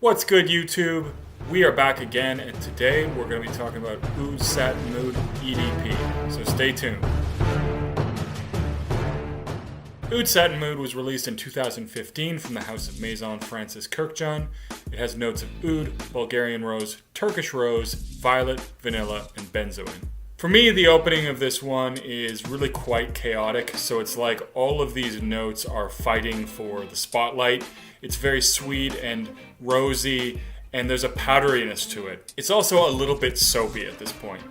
What's good, YouTube? We are back again, and today we're going to be talking about Oud Satin Mood EDP, so stay tuned. Oud Satin Mood was released in 2015 from the House of Maison Francis Kurkdjian. It has notes of oud, Bulgarian rose, Turkish rose, violet, vanilla, and benzoin. For me, the opening of this one is really quite chaotic, so it's like all of these notes are fighting for the spotlight. It's very sweet and rosy, and there's a powderiness to it. It's also a little bit soapy at this point.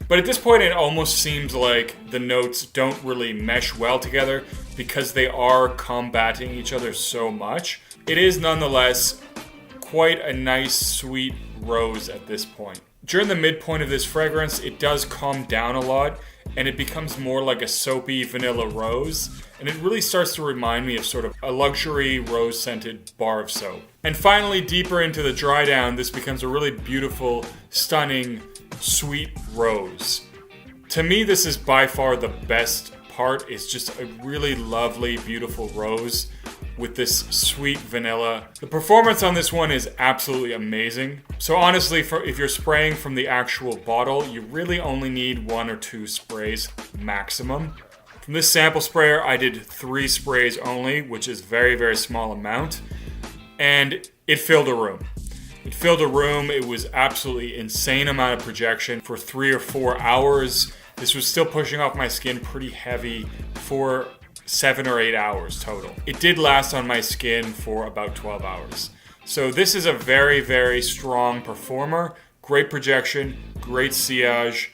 But at this point, it almost seems like the notes don't really mesh well together because they are combating each other so much. It is nonetheless quite a nice, sweet rose at this point. During the midpoint of this fragrance, it does calm down a lot, and it becomes more like a soapy vanilla rose, and it really starts to remind me of sort of a luxury rose-scented bar of soap. And finally, deeper into the dry down, this becomes a really beautiful, stunning, sweet rose. To me, this is by far the best part. It's just a really lovely, beautiful rose with this sweet vanilla. The performance on this one is absolutely amazing. So honestly, if you're spraying from the actual bottle, you really only need 1 or 2 sprays maximum. From this sample sprayer, I did 3 sprays only, which is very, very small amount. And it filled a room. It filled a room. It was absolutely insane amount of projection for 3 or 4 hours. This was still pushing off my skin pretty heavy for 7 or 8 hours total. It did last on my skin for about 12 hours. So this is a very, very strong performer. Great projection, great sillage,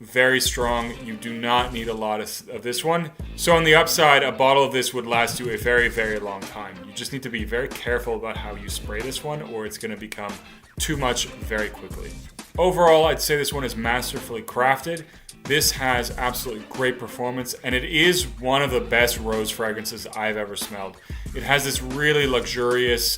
very strong. You do not need a lot of this one. So on the upside, a bottle of this would last you a very, very long time. You just need to be very careful about how you spray this one, or it's going to become too much very quickly. Overall, I'd say this one is masterfully crafted. This has absolutely great performance, and it is one of the best rose fragrances I've ever smelled. It has this really luxurious,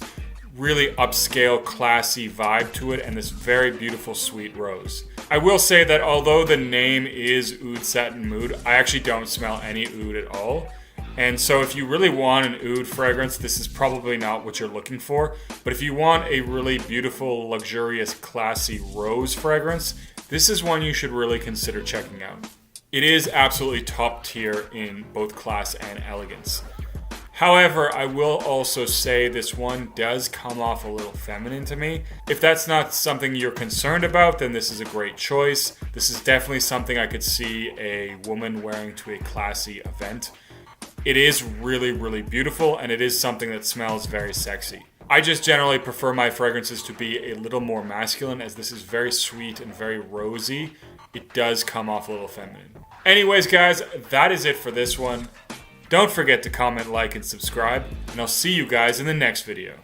really upscale, classy vibe to it, and this very beautiful, sweet rose. I will say that although the name is Oud Satin Mood, I actually don't smell any oud at all. And so if you really want an oud fragrance, this is probably not what you're looking for. But if you want a really beautiful, luxurious, classy rose fragrance, this is one you should really consider checking out. It is absolutely top tier in both class and elegance. However, I will also say this one does come off a little feminine to me. If that's not something you're concerned about, then this is a great choice. This is definitely something I could see a woman wearing to a classy event. It is really, really beautiful, and it is something that smells very sexy. I just generally prefer my fragrances to be a little more masculine, as this is very sweet and very rosy. It does come off a little feminine. Anyways, guys, that is it for this one. Don't forget to comment, like, and subscribe, and I'll see you guys in the next video.